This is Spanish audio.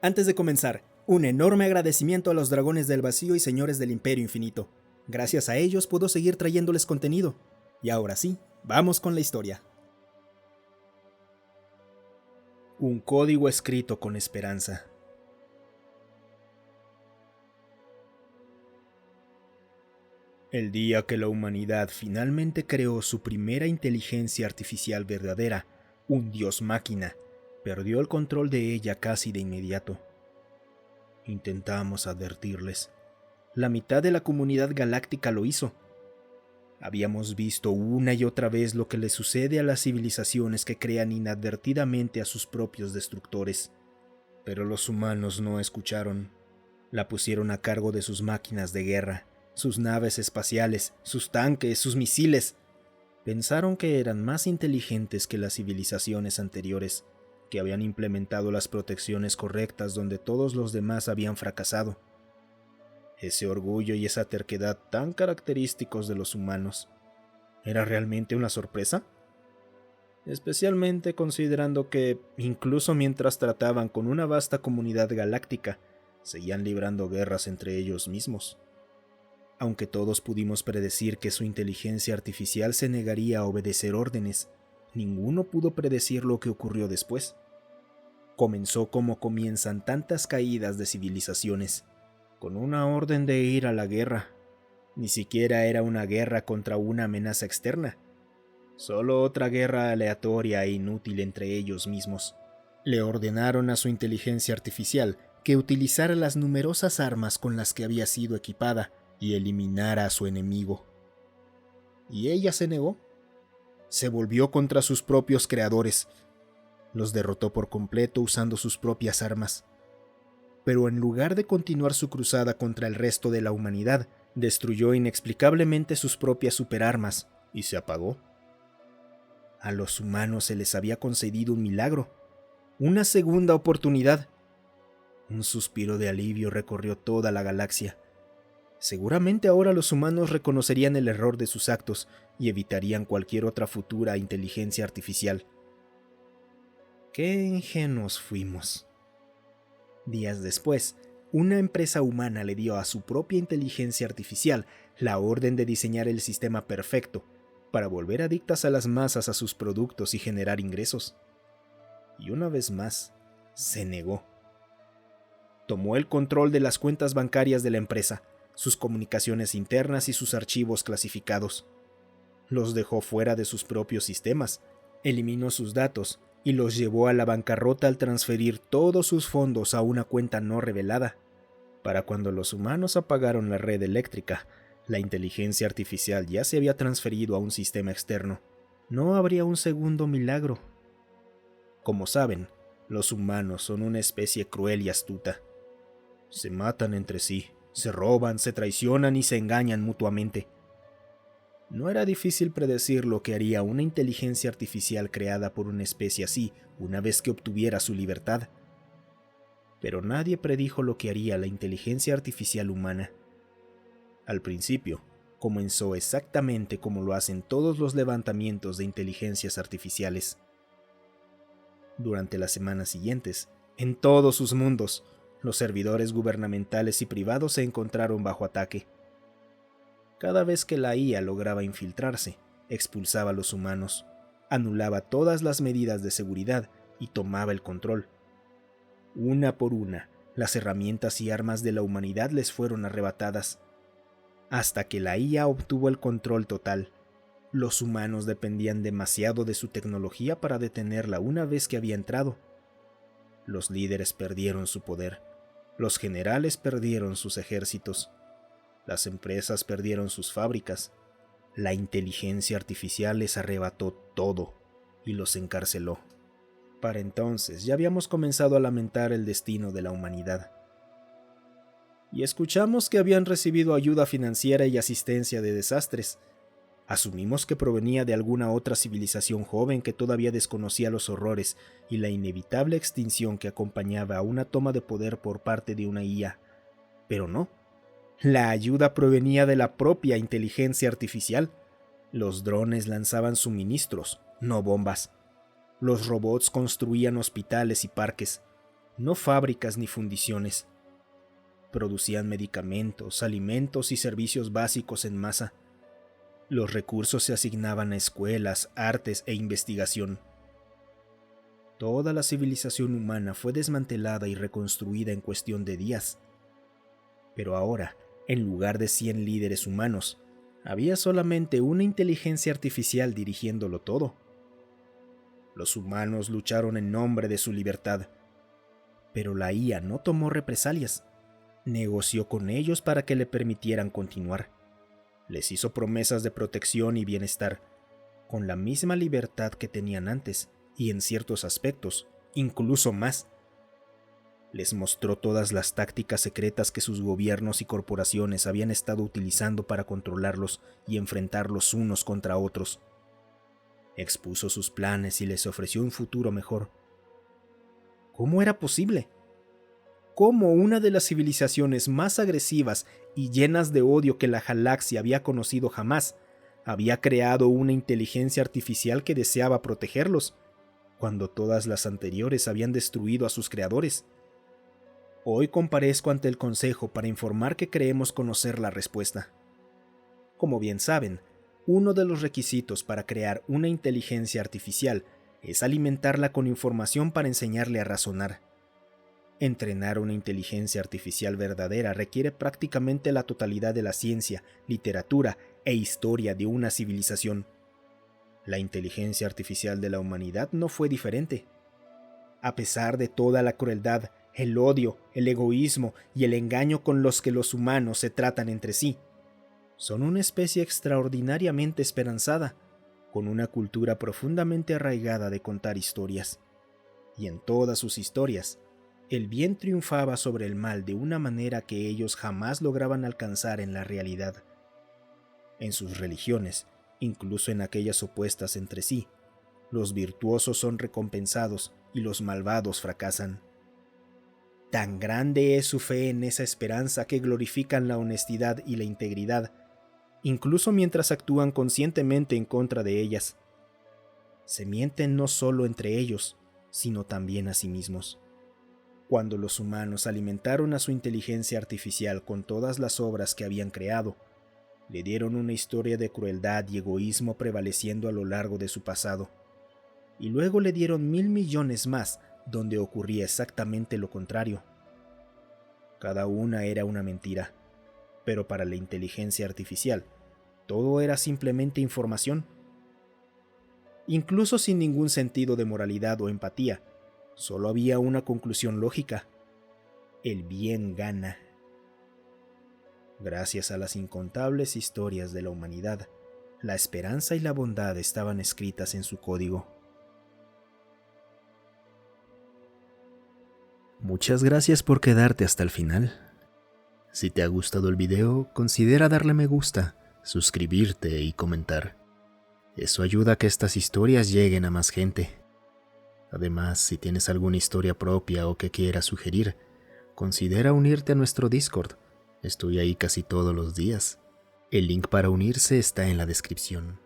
Antes de comenzar, un enorme agradecimiento a los dragones del vacío y señores del Imperio Infinito. Gracias a ellos puedo seguir trayéndoles contenido. Y ahora sí, vamos con la historia. Un código escrito con esperanza. El día que la humanidad finalmente creó su primera inteligencia artificial verdadera, un dios máquina, perdió el control de ella casi de inmediato. Intentamos advertirles. La mitad de la comunidad galáctica lo hizo. Habíamos visto una y otra vez lo que le sucede a las civilizaciones que crean inadvertidamente a sus propios destructores. Pero los humanos no escucharon. La pusieron a cargo de sus máquinas de guerra, sus naves espaciales, sus tanques, sus misiles. Pensaron que eran más inteligentes que las civilizaciones anteriores, que habían implementado las protecciones correctas donde todos los demás habían fracasado. Ese orgullo y esa terquedad tan característicos de los humanos, ¿era realmente una sorpresa? Especialmente considerando que, incluso mientras trataban con una vasta comunidad galáctica, seguían librando guerras entre ellos mismos. Aunque todos pudimos predecir que su inteligencia artificial se negaría a obedecer órdenes, ninguno pudo predecir lo que ocurrió después. Comenzó como comienzan tantas caídas de civilizaciones, con una orden de ir a la guerra. Ni siquiera era una guerra contra una amenaza externa, solo otra guerra aleatoria e inútil entre ellos mismos. Le ordenaron a su inteligencia artificial que utilizara las numerosas armas con las que había sido equipada y eliminara a su enemigo. ¿Y ella se negó? Se volvió contra sus propios creadores. Los derrotó por completo usando sus propias armas. Pero en lugar de continuar su cruzada contra el resto de la humanidad, destruyó inexplicablemente sus propias superarmas y se apagó. A los humanos se les había concedido un milagro, una segunda oportunidad. Un suspiro de alivio recorrió toda la galaxia. Seguramente ahora los humanos reconocerían el error de sus actos y evitarían cualquier otra futura inteligencia artificial. Qué ingenuos fuimos. Días después, una empresa humana le dio a su propia inteligencia artificial la orden de diseñar el sistema perfecto para volver adictas a las masas a sus productos y generar ingresos. Y una vez más, se negó. Tomó el control de las cuentas bancarias de la empresa, sus comunicaciones internas y sus archivos clasificados. Los dejó fuera de sus propios sistemas, eliminó sus datos y los llevó a la bancarrota al transferir todos sus fondos a una cuenta no revelada. Para cuando los humanos apagaron la red eléctrica, la inteligencia artificial ya se había transferido a un sistema externo. No habría un segundo milagro. Como saben, los humanos son una especie cruel y astuta. Se matan entre sí, se roban, se traicionan y se engañan mutuamente. No era difícil predecir lo que haría una inteligencia artificial creada por una especie así una vez que obtuviera su libertad. Pero nadie predijo lo que haría la inteligencia artificial humana. Al principio, comenzó exactamente como lo hacen todos los levantamientos de inteligencias artificiales. Durante las semanas siguientes, en todos sus mundos, los servidores gubernamentales y privados se encontraron bajo ataque. Cada vez que la IA lograba infiltrarse, expulsaba a los humanos, anulaba todas las medidas de seguridad y tomaba el control. Una por una, las herramientas y armas de la humanidad les fueron arrebatadas. Hasta que la IA obtuvo el control total, los humanos dependían demasiado de su tecnología para detenerla una vez que había entrado. Los líderes perdieron su poder, los generales perdieron sus ejércitos, las empresas perdieron sus fábricas, la inteligencia artificial les arrebató todo y los encarceló. Para entonces ya habíamos comenzado a lamentar el destino de la humanidad. Y escuchamos que habían recibido ayuda financiera y asistencia de desastres. Asumimos que provenía de alguna otra civilización joven que todavía desconocía los horrores y la inevitable extinción que acompañaba a una toma de poder por parte de una IA. Pero no. La ayuda provenía de la propia inteligencia artificial. Los drones lanzaban suministros, no bombas. Los robots construían hospitales y parques. no fábricas ni fundiciones. Producían medicamentos, alimentos y servicios básicos en masa. Los recursos se asignaban a escuelas, artes e investigación. Toda la civilización humana fue desmantelada y reconstruida en cuestión de días. Pero ahora, en lugar de 100 líderes humanos, había solamente una inteligencia artificial dirigiéndolo todo. Los humanos lucharon en nombre de su libertad, pero la IA no tomó represalias. Negoció con ellos para que le permitieran continuar. Les hizo promesas de protección y bienestar, con la misma libertad que tenían antes, y en ciertos aspectos, incluso más. Les mostró todas las tácticas secretas que sus gobiernos y corporaciones habían estado utilizando para controlarlos y enfrentarlos unos contra otros. Expuso sus planes y les ofreció un futuro mejor. ¿Cómo era posible? ¿Cómo una de las civilizaciones más agresivas y llenas de odio que la galaxia había conocido jamás había creado una inteligencia artificial que deseaba protegerlos, cuando todas las anteriores habían destruido a sus creadores? Hoy comparezco ante el Consejo para informar que creemos conocer la respuesta. Como bien saben, uno de los requisitos para crear una inteligencia artificial es alimentarla con información para enseñarle a razonar. Entrenar una inteligencia artificial verdadera requiere prácticamente la totalidad de la ciencia, literatura e historia de una civilización. La inteligencia artificial de la humanidad no fue diferente. A pesar de toda la crueldad, el odio, el egoísmo y el engaño con los que los humanos se tratan entre sí, son una especie extraordinariamente esperanzada, con una cultura profundamente arraigada de contar historias. Y en todas sus historias, el bien triunfaba sobre el mal de una manera que ellos jamás lograban alcanzar en la realidad. En sus religiones, incluso en aquellas opuestas entre sí, los virtuosos son recompensados y los malvados fracasan. Tan grande es su fe en esa esperanza que glorifican la honestidad y la integridad, incluso mientras actúan conscientemente en contra de ellas. Se mienten no solo entre ellos, sino también a sí mismos. Cuando los humanos alimentaron a su inteligencia artificial con todas las obras que habían creado, le dieron una historia de crueldad y egoísmo prevaleciendo a lo largo de su pasado, y luego le dieron 1.000 millones más donde ocurría exactamente lo contrario. Cada una era una mentira, pero para la inteligencia artificial, todo era simplemente información. Incluso sin ningún sentido de moralidad o empatía, solo había una conclusión lógica: el bien gana. Gracias a las incontables historias de la humanidad, la esperanza y la bondad estaban escritas en su código. Muchas gracias por quedarte hasta el final. Si te ha gustado el video, considera darle me gusta, suscribirte y comentar. Eso ayuda a que estas historias lleguen a más gente. Además, si tienes alguna historia propia o que quieras sugerir, considera unirte a nuestro Discord. Estoy ahí casi todos los días. El link para unirse está en la descripción.